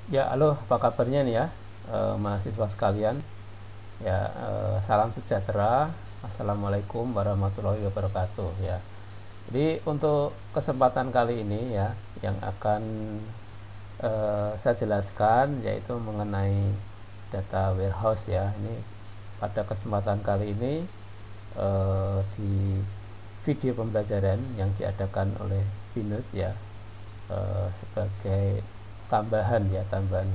Ya, halo, apa kabarnya nih ya, mahasiswa sekalian? Ya, salam sejahtera. Assalamualaikum warahmatullahi wabarakatuh. Ya, jadi untuk kesempatan kali ini ya, yang akan saya jelaskan yaitu mengenai data warehouse ya. Ini pada kesempatan kali ini di video pembelajaran yang diadakan oleh Binus ya, sebagai tambahan ya, tambahan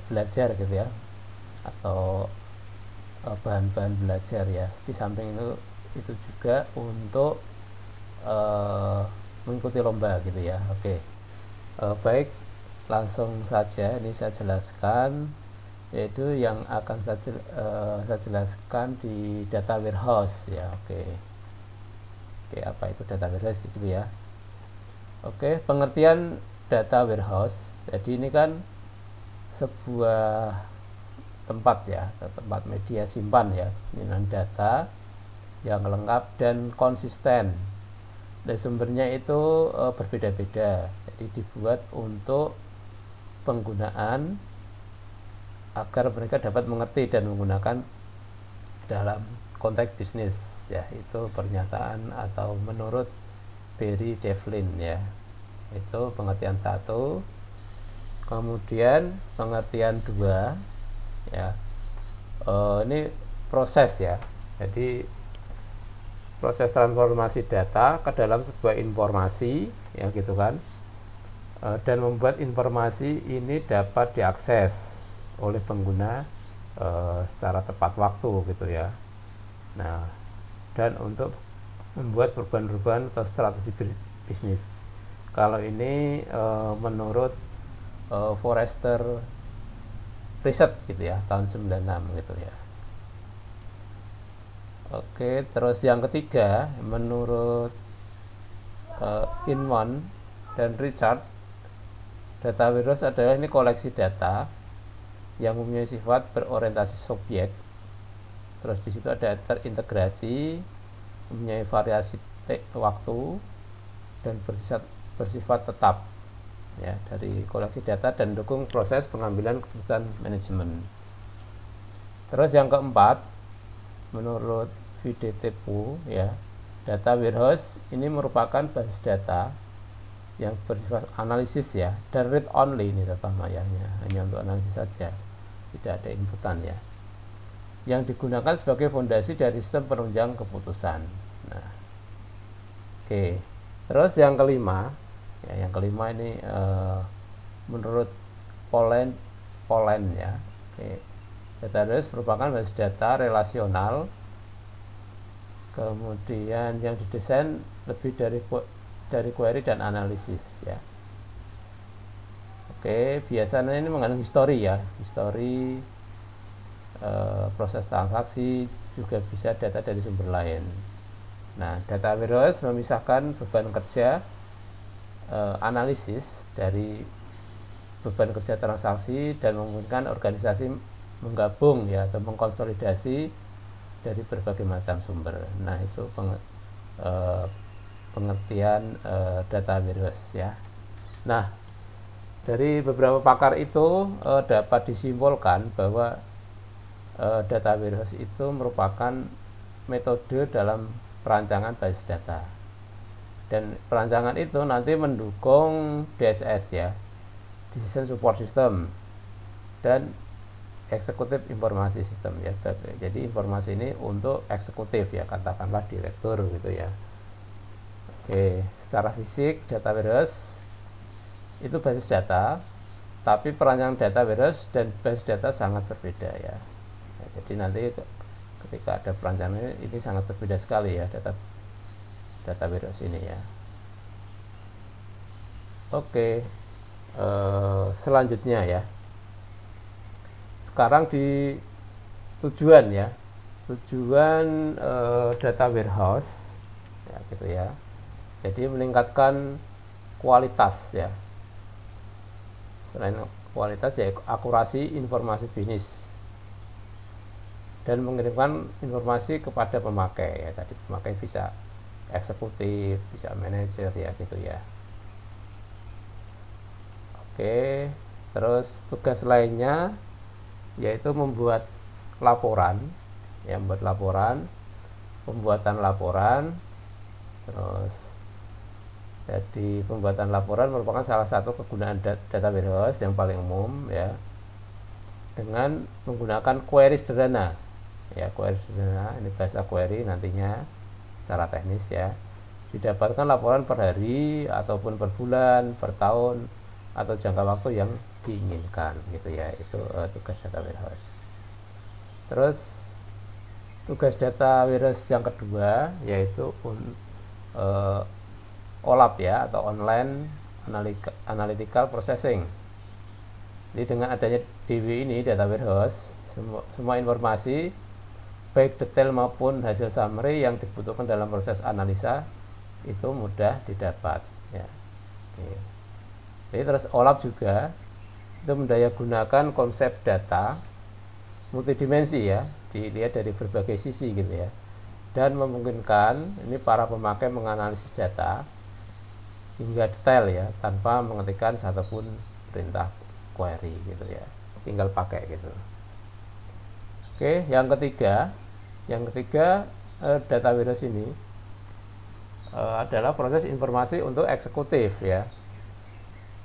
belajar gitu ya, atau bahan-bahan belajar ya. Di samping itu juga untuk uh, mengikuti lomba gitu ya. Oke. Baik, langsung saja ini saya jelaskan, yaitu yang akan saya jelaskan di data warehouse ya. Oke. Oke, apa itu data warehouse itu ya? Oke, pengertian data warehouse. Jadi ini kan sebuah tempat ya, tempat media simpan ya, penyimpanan data yang lengkap dan konsisten. Dan sumbernya itu berbeda-beda. Jadi dibuat untuk penggunaan agar mereka dapat mengerti dan menggunakan dalam konteks bisnis ya. Itu pernyataan atau menurut Barry Devlin ya. Itu pengertian satu. Kemudian pengertian dua ya, ini proses ya. Jadi proses transformasi data ke dalam sebuah informasi ya gitu kan, dan membuat informasi ini dapat diakses oleh pengguna secara tepat waktu gitu ya. Nah, dan untuk membuat perubahan-perubahan ke strategi bisnis. Kalau ini menurut Forrester Research gitu ya, tahun 96 gitu ya. Oke, terus yang ketiga menurut Inman dan Richard, data warehouse adalah ini koleksi data yang mempunyai sifat berorientasi subjek. Terus di situ ada terintegrasi, mempunyai variasi waktu dan bersifat tetap ya, dari koleksi data dan dukung proses pengambilan keputusan manajemen. Terus yang keempat menurut VDTPU ya, data warehouse ini merupakan basis data yang bersifat analisis ya, dan read only ini data mayanya, hanya untuk analisis saja, tidak ada inputan ya, yang digunakan sebagai fondasi dari sistem penunjang keputusan. Nah, oke. Terus yang kelima ya, yang kelima ini menurut Poland ya. Oke. Database merupakan basis data relasional, kemudian yang didesain lebih dari query dan analisis ya. Oke, biasanya ini mengandung histori ya, histori proses transaksi, juga bisa data dari sumber lain. Nah, data warehouse memisahkan beban kerja analisis dari beban kerja transaksi dan memungkinkan organisasi menggabung ya, atau mengkonsolidasi dari berbagai macam sumber. Nah, itu pengertian data warehouse ya. Nah, dari beberapa pakar itu dapat disimpulkan bahwa data warehouse itu merupakan metode dalam perancangan basis data, dan perancangan itu nanti mendukung DSS ya, Decision Support System, dan eksekutif informasi sistem ya. Jadi informasi ini untuk eksekutif ya, katakanlah direktur gitu ya. Oke, secara fisik data warehouse itu basis data, tapi perancangan data warehouse dan basis data sangat berbeda ya. Jadi nanti ketika ada perancangan ini sangat berbeda sekali ya, data warehouse ini ya. Oke, selanjutnya ya, sekarang di tujuan ya, tujuan data warehouse ya gitu ya. Jadi meningkatkan kualitas ya, selain kualitas ya akurasi informasi bisnis, dan mengirimkan informasi kepada pemakai ya, tadi pemakai bisa eksekutif, bisa manajer ya gitu ya. Oke, terus tugas lainnya yaitu membuat laporan, ya, membuat laporan, pembuatan laporan. Terus jadi pembuatan laporan merupakan salah satu kegunaan data warehouse yang paling umum, ya, dengan menggunakan query sederhana, ya, query sederhana. Ini bahasa query nantinya secara teknis, ya, didapatkan laporan per hari ataupun per bulan, per tahun, atau jangka waktu yang diinginkan, gitu ya. Itu tugas data warehouse. Terus tugas data warehouse yang kedua yaitu OLAP, ya, atau online analytical processing. Jadi dengan adanya DW ini, data warehouse, semua informasi baik detail maupun hasil summary yang dibutuhkan dalam proses analisa itu mudah didapat, ya. Oke. Jadi terus OLAP juga itu mendayagunakan konsep data multidimensi, ya, dilihat dari berbagai sisi, gitu ya, dan memungkinkan ini para pemakai menganalisis data hingga detail, ya, tanpa mengetikkan satupun perintah query, gitu ya, tinggal pakai, gitu. Oke, yang ketiga data warehouse ini adalah proses informasi untuk eksekutif, ya.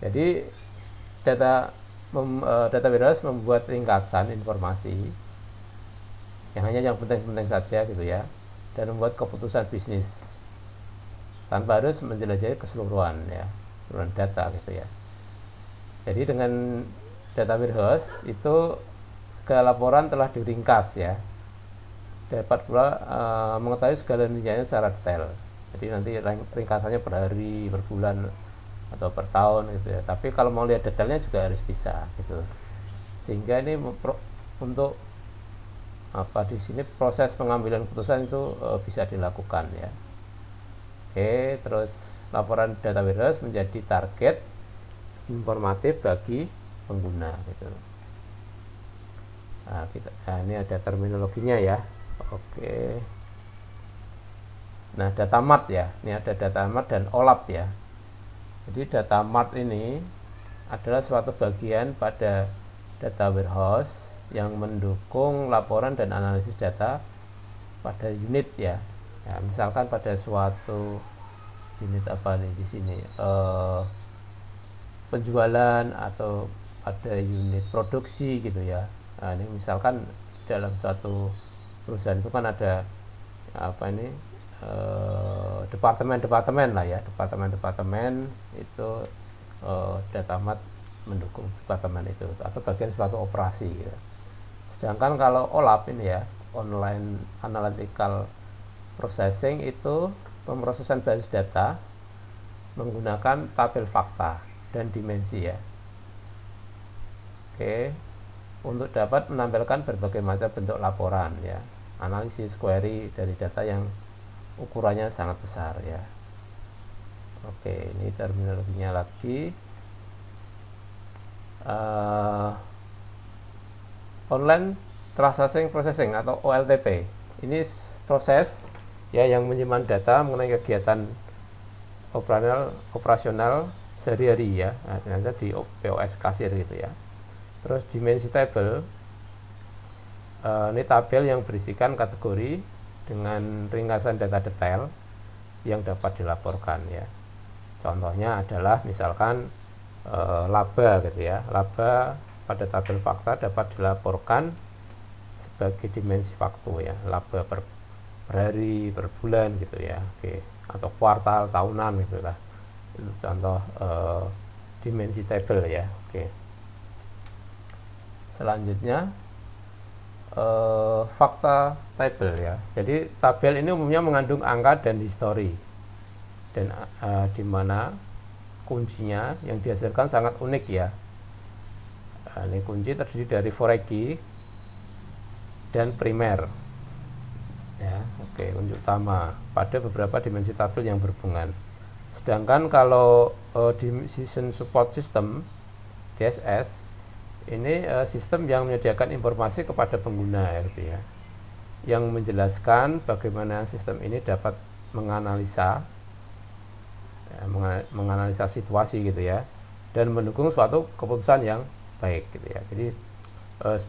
Jadi data warehouse membuat ringkasan informasi yang hanya yang penting-penting saja, gitu ya, dan membuat keputusan bisnis tanpa harus menjelajahi keseluruhan, ya, keseluruhan data, gitu ya. Jadi dengan data warehouse itu segala laporan telah diringkas, ya, dapat pula mengetahui segala rinciannya secara detail. Jadi nanti ringkasannya per hari, per bulan, atau per tahun, gitu ya. Tapi kalau mau lihat detailnya juga harus bisa, gitu. Sehingga ini untuk di sini proses pengambilan keputusan itu bisa dilakukan, ya. Oke, terus laporan data warehouse menjadi target informatif bagi pengguna, gitu. Nah, ini ada terminologinya, ya. Oke. Nah, data mart, ya. Ini ada data mart dan OLAP, ya. Jadi data mart ini adalah suatu bagian pada data warehouse yang mendukung laporan dan analisis data pada unit, ya. Ya, misalkan pada suatu unit apa nih di sini, penjualan, atau pada unit produksi, gitu ya. Nah, ini misalkan dalam suatu perusahaan itu kan ada departemen-departemen lah, ya, departemen itu data mart mendukung departemen itu atau bagian suatu operasi, ya. Sedangkan kalau OLAP ini, ya, online analytical processing, itu pemrosesan basis data menggunakan tabel fakta dan dimensi, ya. Oke, untuk dapat menampilkan berbagai macam bentuk laporan, ya, analisis query dari data yang ukurannya sangat besar, ya. Oke, ini terminologinya lagi. Online Transaction Processing atau OLTP. Ini proses, ya, yang menyimpan data mengenai kegiatan operasional sehari-hari, ya. Nah, ternyata di POS kasir, gitu ya. Terus dimensi table, ini tabel yang berisikan kategori dengan ringkasan data detail yang dapat dilaporkan, ya. Contohnya adalah misalkan laba, gitu ya. Laba pada tabel fakta dapat dilaporkan sebagai dimensi waktu, ya, laba per hari, per bulan, gitu ya. Oke, atau kuartal, tahunan, gitu lah. Itu contoh dimensi table, ya. Oke. Selanjutnya fakta table, ya. Jadi tabel ini umumnya mengandung angka dan histori, dan di mana kuncinya yang dihasilkan sangat unik, ya. Ini kunci terdiri dari foreign dan primer, ya. Oke, kunci utama pada beberapa dimensi tabel yang berhubungan. Sedangkan kalau Decision Support System DSS ini sistem yang menyediakan informasi kepada pengguna, gitu ya, yang menjelaskan bagaimana sistem ini dapat menganalisa situasi, gitu ya, dan mendukung suatu keputusan yang baik gitu ya. Jadi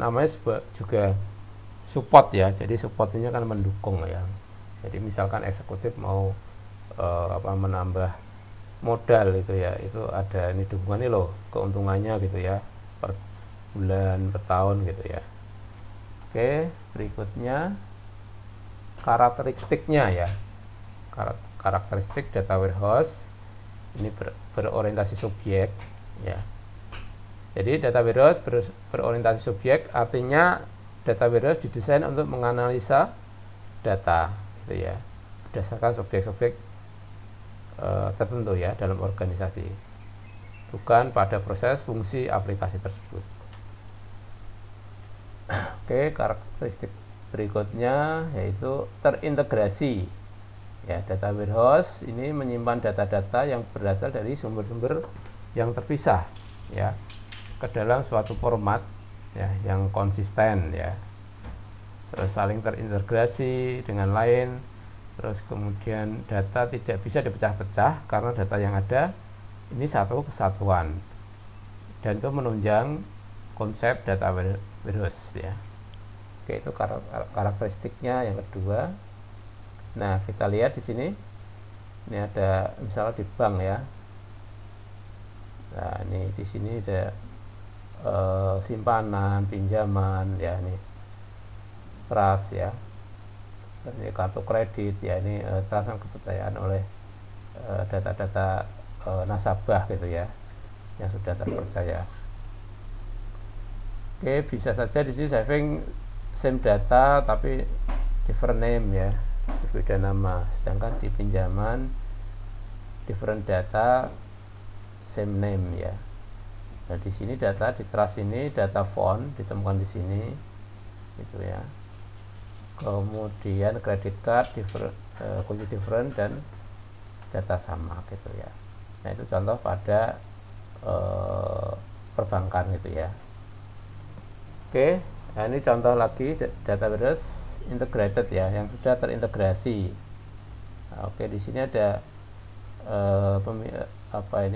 namanya juga support ya, jadi supportnya kan mendukung ya. Jadi misalkan eksekutif mau menambah modal itu ya, itu ada ini dukungannya loh, keuntungannya gitu ya, per bulan, per tahun gitu ya. Oke, berikutnya karakteristiknya ya. Karakteristik data warehouse ini berorientasi subjek ya. Jadi data warehouse berorientasi subjek, artinya data warehouse didesain untuk menganalisa data gitu ya, berdasarkan subjek-subjek tertentu ya dalam organisasi, bukan pada proses fungsi aplikasi tersebut. Oke, karakteristik berikutnya yaitu terintegrasi ya. Data warehouse ini menyimpan data-data yang berasal dari sumber-sumber yang terpisah ya ke dalam suatu format ya yang konsisten ya, terus saling terintegrasi dengan lain, terus kemudian data tidak bisa dipecah-pecah karena data yang ada ini satu kesatuan, dan itu menunjang konsep data warehouse ya. Oke, itu karakteristiknya yang kedua. Nah, kita lihat di sini, ini ada misalnya di bank ya. Nah, ini di sini ada simpanan, pinjaman ya, ini trust ya, ini kartu kredit ya, ini transaksi kepercayaan oleh data-data nasabah gitu ya, yang sudah terpercaya. Oke, bisa saja di sini saving same data tapi different name ya, berbeda nama. Sedangkan di pinjaman different data same name ya. Nah, di sini data di trust ini data font ditemukan di sini gitu ya. Kemudian credit card kunci different dan data sama gitu ya. Nah, itu contoh pada perbankan gitu ya. Oke, nah ini contoh lagi data warehouse integrated ya, yang sudah terintegrasi. Nah, oke, di sini ada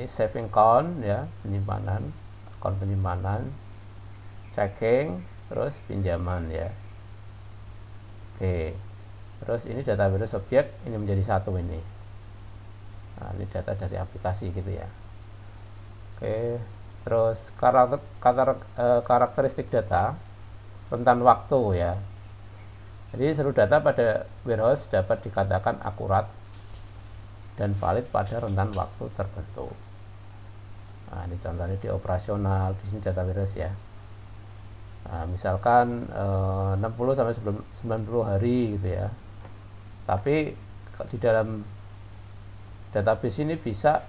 saving account ya, penyimpanan, akun penyimpanan, checking, terus pinjaman ya. Oke, terus ini data warehouse objek ini menjadi satu ini. Nah, ini data dari aplikasi gitu ya. Oke, terus karakteristik data rentan waktu ya. Jadi seluruh data pada warehouse dapat dikatakan akurat dan valid pada rentan waktu tertentu. Nah, ini contohnya di operasional, di sini data warehouse ya. Nah, misalkan 60 sampai 90 hari gitu ya. Tapi di dalam database ini bisa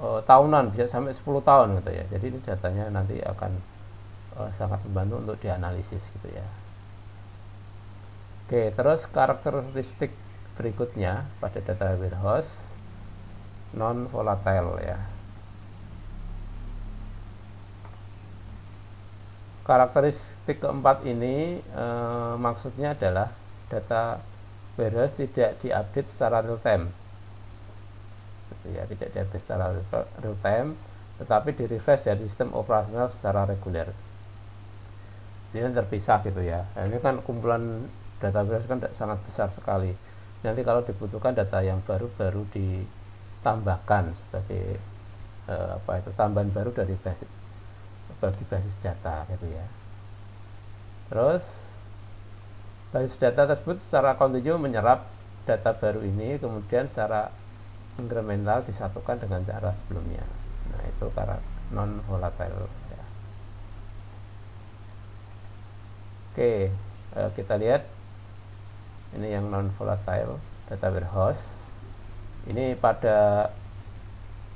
tahunan, bisa sampai 10 tahun gitu ya. Jadi ini datanya nanti akan sangat membantu untuk dianalisis gitu ya. Oke, terus karakteristik berikutnya pada data warehouse non volatile ya. Karakteristik keempat ini maksudnya adalah data warehouse tidak diupdate secara real time gitu ya, tidak diupdate secara real time, tetapi di refresh dari sistem operasional secara reguler. Ini terpisah gitu ya. Nah, ini kan kumpulan data warehouse kan sangat besar sekali. Nanti kalau dibutuhkan data yang baru ditambahkan sebagai tambahan baru dari bagi basis data gitu ya. Terus basis data tersebut secara kontinu menyerap data baru ini, kemudian secara incremental disatukan dengan cara sebelumnya. Nah, itu non volatile ya. Oke, kita lihat ini yang non volatile data warehouse. Ini pada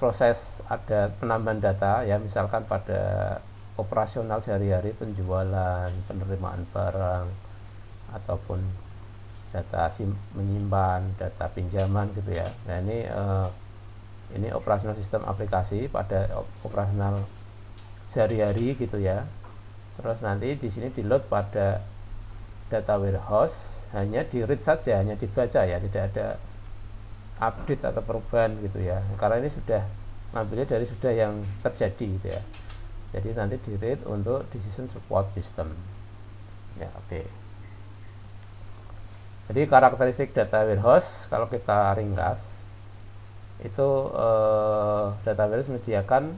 proses ada penambahan data ya, misalkan pada operasional sehari-hari, penjualan, penerimaan barang, ataupun data menyimpan data pinjaman gitu ya. Nah, ini operasional sistem aplikasi pada operasional sehari-hari gitu ya. Terus nanti di sini di load pada data warehouse, hanya di read saja, hanya dibaca ya, tidak ada update atau perubahan gitu ya, karena ini sudah ngambilnya dari sudah yang terjadi gitu ya. Jadi nanti di read untuk decision support system. Ya, oke. Jadi karakteristik data warehouse kalau kita ringkas itu data warehouse menyediakan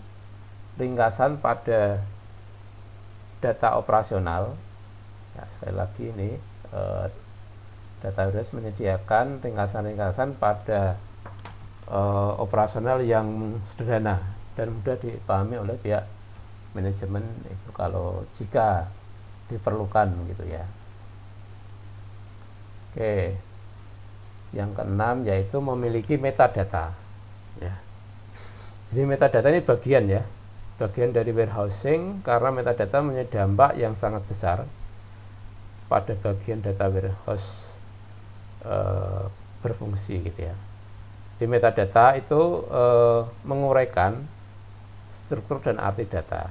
ringkasan pada data operasional. Ya, sekali lagi ini data warehouse menyediakan ringkasan-ringkasan pada operasional yang sederhana dan mudah dipahami oleh pihak manajemen itu kalau jika diperlukan gitu ya. Oke, yang keenam yaitu memiliki metadata ya. Jadi metadata ini bagian dari warehousing karena metadata punya dampak yang sangat besar pada bagian data warehouse berfungsi gitu ya. Di metadata itu menguraikan struktur dan arti data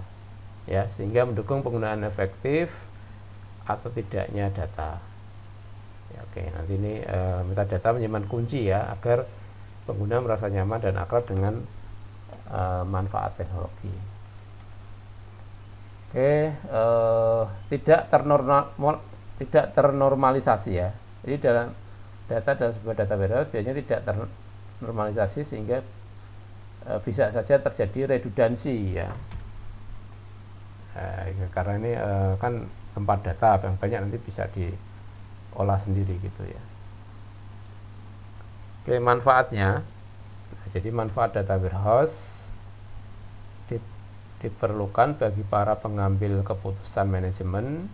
ya, sehingga mendukung penggunaan efektif atau tidaknya data ya. Oke, nanti ini metadata menyimpan kunci ya agar pengguna merasa nyaman dan akrab dengan manfaat teknologi. Oke, tidak ternormalisasi ya. Jadi dalam sebuah data warehouse biasanya tidak ternormalisasi sehingga bisa saja terjadi redundansi ya. Karena ini kan tempat data yang banyak nanti bisa diolah sendiri gitu ya. Oke, manfaatnya. Jadi manfaat data warehouse diperlukan bagi para pengambil keputusan manajemen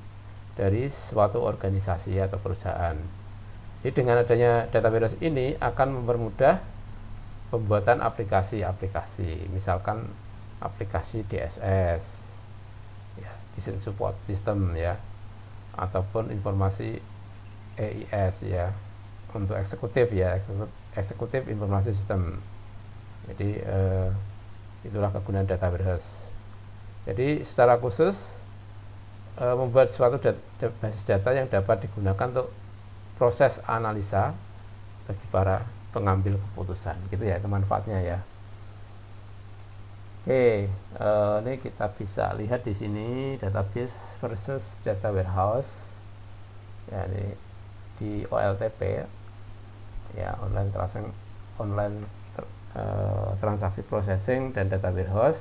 dari suatu organisasi atau perusahaan. Jadi dengan adanya data warehouse ini akan mempermudah pembuatan aplikasi-aplikasi, misalkan aplikasi DSS, ya, Decision Support System ya, ataupun informasi EIS ya, untuk eksekutif ya, eksekutif informasi sistem. Jadi itulah kegunaan data warehouse. Jadi secara khusus membuat suatu basis data yang dapat digunakan untuk proses analisa bagi para pengambil keputusan gitu ya, itu manfaatnya ya. Oke, ini kita bisa lihat di sini database versus data warehouse ya, ini di OLTP ya, online transaksi processing dan data warehouse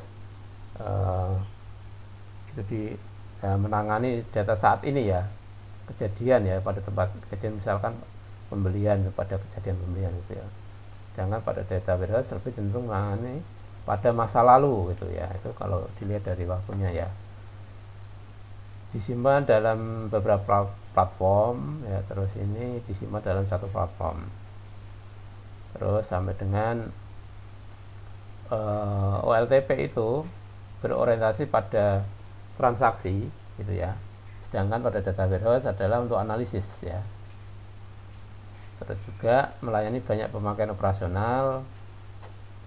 itu menangani data saat ini ya, kejadian ya, pada tempat kejadian misalkan pembelian, pada kejadian pembelian gitu ya. Jangan pada data warehouse lebih cenderung menangani pada masa lalu gitu ya, itu kalau dilihat dari waktunya ya. Disimpan dalam beberapa platform ya, terus ini disimpan dalam satu platform, terus sampai dengan OLTP itu berorientasi pada transaksi gitu ya, sedangkan pada data warehouse adalah untuk analisis ya. Terus juga melayani banyak pemakaian operasional.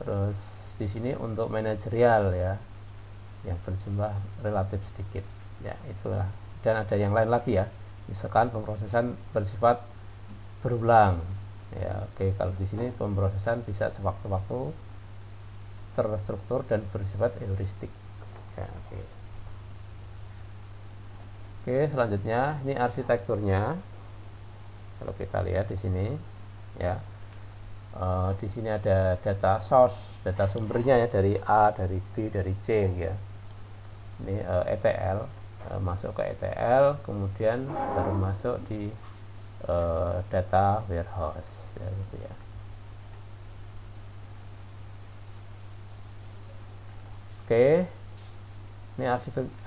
Terus di sini untuk manajerial ya, yang berjumlah relatif sedikit ya, itulah. Dan ada yang lain lagi ya, misalkan pemrosesan bersifat berulang ya. Oke, kalau di sini pemrosesan bisa sewaktu-waktu, terstruktur dan bersifat heuristik ya. Oke, selanjutnya ini arsitekturnya. Kalau kita lihat di sini ya, di sini ada data source, data sumbernya ya, dari A, dari B, dari C ya. Ini ETL, masuk ke ETL, kemudian baru masuk di data warehouse ya, gitu ya. Oke, ini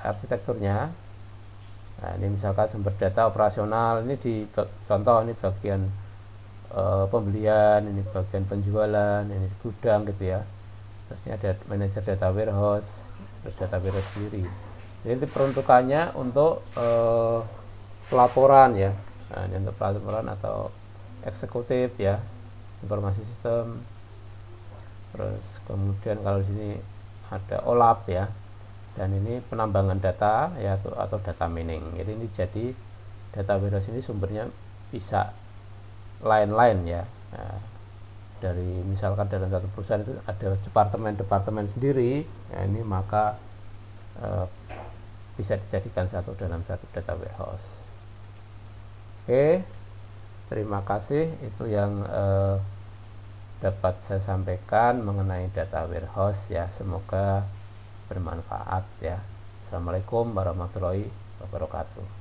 arsitekturnya. Nah, ini misalkan sumber data operasional, ini di contoh ini bagian pembelian, ini bagian penjualan, ini gudang gitu ya. Terus ini ada manajer data warehouse, terus data warehouse sendiri. Jadi peruntukannya untuk pelaporan ya. Nah, ini untuk pelaporan atau eksekutif ya, informasi sistem. Terus kemudian kalau di sini ada OLAP ya, dan ini penambangan data ya, atau data mining. Jadi ini jadi data warehouse ini sumbernya bisa lain-lain ya. Nah, dari misalkan dalam satu perusahaan itu ada departemen-departemen sendiri ya, ini maka bisa dijadikan satu dalam satu data warehouse. Oke, terima kasih. Itu yang dapat saya sampaikan mengenai data warehouse ya. Semoga bermanfaat ya. Assalamualaikum warahmatullahi wabarakatuh.